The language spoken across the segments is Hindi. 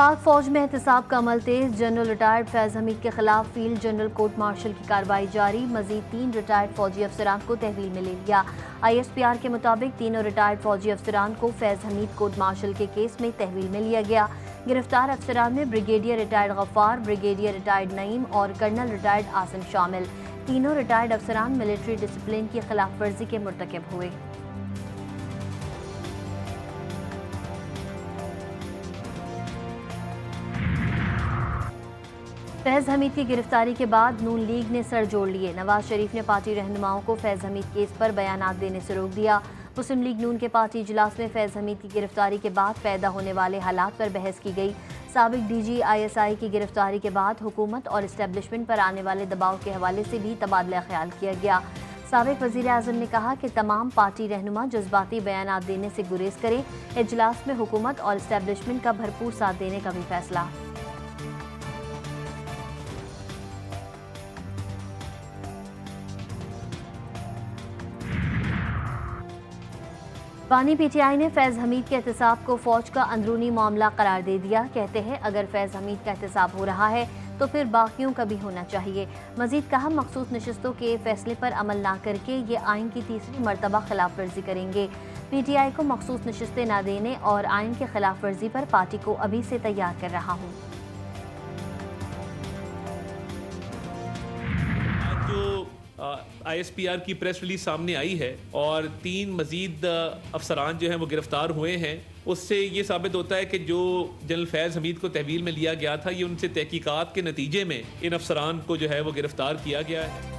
पाक फौज में एहतसाब का अमल तेज। जनरल रिटायर्ड फैज हमीद के खिलाफ फील्ड जनरल कोर्ट मार्शल की कार्रवाई जारी। मजीद 3 रिटायर्ड फौजी अफसरान को तहवील में ले लिया। ISPR के मुताबिक तीनों रिटायर्ड फौजी अफसरान को फैज हमीद कोर्ट मार्शल के केस में तहवील में लिया गया। गिरफ्तार अफसरान में brigadier retired Ghaffar, brigadier retired Naeem और कर्नल रिटायर्ड आसिम शामिल। तीनों रिटायर्ड अफसरान मिलिट्री डिसिप्लिन की खिलाफ वर्जी के मुर्तकिब हुए। फैज हमीद की गिरफ्तारी के बाद नून लीग ने सर जोड़ लिए। नवाज शरीफ ने पार्टी रहनुमाओं को फैज हमीद केस पर बयानात देने से रोक दिया। मुस्लिम लीग नून के पार्टी इजलास में फैज हमीद की गिरफ्तारी के बाद पैदा होने वाले हालात पर बहस की गई। साबिक DG ISI की गिरफ्तारी के बाद हुकूमत और इस्टेब्लिशमेंट पर आने वाले दबाव के हवाले से भी तबादला ख्याल किया गया। साबिक वज़ीर आज़म ने कहा कि तमाम पार्टी रहनुमा जज्बाती बयानात देने से गुरेज करें। इजलास में हुकूमत और इस्टेब्लिशमेंट का भरपूर साथ देने का भी फैसला। बानी PTI ने फैज हमीद के एहतसाब को फौज का अंदरूनी मामला करार दे दिया। कहते हैं अगर फैज हमीद का एहतसाब हो रहा है तो फिर बाकियों का भी होना चाहिए। मजीद कहा मखसूस नशिस्तों के फैसले पर अमल ना करके ये आइन की तीसरी मरतबा खिलाफ वर्जी करेंगे। PTI को मखसूस नशिस्तें ना देने और आइन के खिलाफ वर्जी पर पार्टी को अभी से तैयार कर रहा हूँ। ISPR की प्रेस रिलीज सामने आई है और 3 मजीद अफसरान जो हैं वो गिरफ्तार हुए हैं। उससे ये साबित होता है कि जो जनरल फैज़ हमीद को तहवील में लिया गया था, ये उनसे तहकीकात के नतीजे में इन अफसरान को जो है वो गिरफ्तार किया गया है।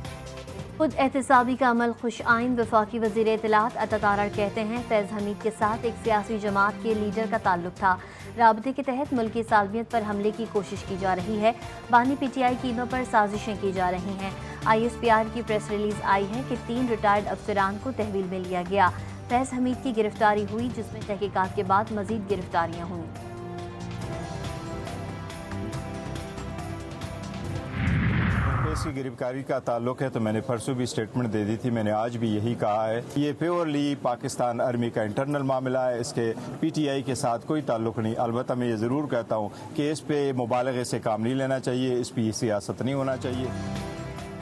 खुद एहतसाबी का अमल खुश आइन। वफाकी वज़ीर इत्तलात अता तारड़ कहते हैं फैज़ हमीद के साथ एक सियासी जमात के लीडर का ताल्लुक था। राबते के तहत मुल्की सालमियत पर हमले की कोशिश की जा रही है। बानी PTI कीमों पर साजिशें की जा रही हैं। ISPR की प्रेस रिलीज आई है कि 3 रिटायर्ड अफसरान को तहवील में लिया गया। फैज़ हमीद की गिरफ्तारी हुई जिसमें तहकीकात के बाद मजीद गिरफ्तारियाँ हुई। की गिरफ्तारी का ताल्लुक है तो मैंने परसों भी स्टेटमेंट दे दी थी। मैंने आज भी यही कहा है ये प्योरली पाकिस्तान आर्मी का इंटरनल मामला है। इसके PTI के साथ कोई ताल्लुक नहीं। अलबत्ता मैं ये ज़रूर कहता हूँ कि इस पे मुबालगे से काम नहीं लेना चाहिए, इस पर सियासत नहीं होना चाहिए।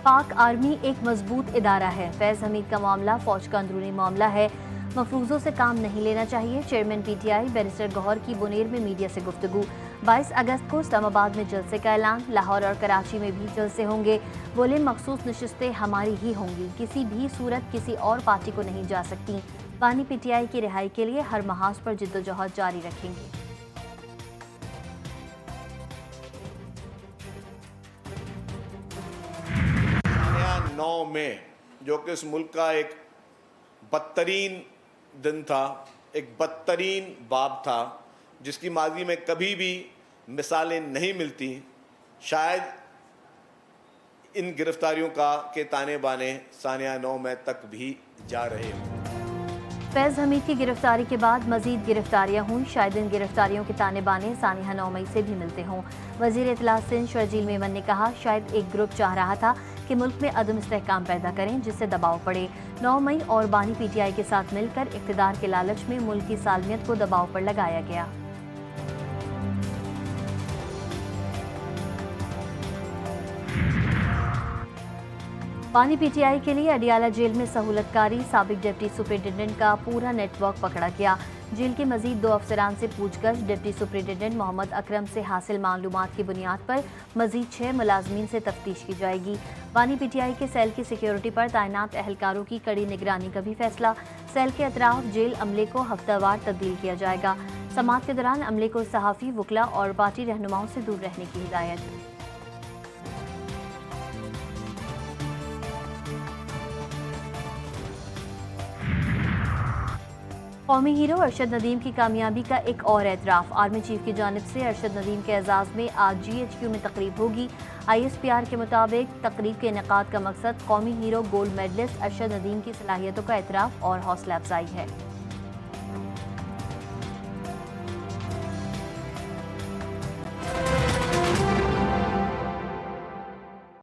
पाक आर्मी एक मजबूत इदारा है। फैज़ हमीद का मामला फौज का अंदरूनी मामला है, मफरूज़ों से काम नहीं लेना चाहिए। चेयरमैन PTI बैरिस्टर गौहर की बुनेर में मीडिया से गुफ्तगू। 22 अगस्त को इस्लामाबाद में जलसे का ऐलान। लाहौर और कराची में भी जलसे होंगे। बोले मखसूस नशिस्तें हमारी ही होंगी, किसी भी सूरत किसी और पार्टी को नहीं जा सकती। बानी PTI की रिहाई के लिए हर महाज पर जिद्दोजहद जारी रखेंगे। 9 में जो कि इस मुल्क का एक बदतरीन दिन था, एक बदतरीन बाब था, जिसकी माजी में कभी भी मिसालें नहीं मिलती। शायद इन गिरफ्तारियों का के ताने बाने सानिया 9 मई तक भी जा रहे हों। फैज़ हमीद की गिरफ्तारी के बाद मजीद गिरफ्तारियां हुई। शायद इन गिरफ्तारियों के ताने बाने सानिया 9 मई से भी मिलते हों। वज़ीर इत्तलात सिंध शर्जील मेमन ने कहा शायद एक ग्रुप चाह रहा था कि मुल्क में अदम इस्तेहकाम पैदा करें जिससे दबाव पड़े। 9 मई और बानी PTI के साथ मिलकर इक़्तिदार के लालच में मुल्क की सालमियत को दबाव पर लगाया गया। बानी PTI के लिए अडियाला जेल में सहूलतकारी। साबिक डिप्टी सुपरिटेंडेंट का पूरा नेटवर्क पकड़ा गया। जेल के मजीद 2 अफसरान से पूछगछ। डिप्टी सुपरिटेंडेंट मोहम्मद अकरम से हासिल मालूमात की बुनियाद पर मजीद 6 मुलाजमीन से तफ्तीश की जाएगी। बानी PTI के सेल की सिक्योरिटी पर तैनात एहलकारों की कड़ी निगरानी का भी फैसला। सेल के अतराफ जेल अमले को हफ्तावार तब्दील किया जाएगा। समाअत के दौरान अमले को सहाफ़ी, वकला और पार्टी रहनुमाओं से दूर रहने की हिदायत। कौमी हीरो अरशद नदीम की कामयाबी का एक और एतराफ़। आर्मी चीफ की जानिब से अरशद नदीम के एजाज़ में आज GHQ में तकरीब होगी। ISPR के मुताबिक तकरीब के इनेकाद का मकसद कौमी hero gold medallist Arshad Nadeem की सलाहियतों का एतराफ़ और हौसला अफजाई है।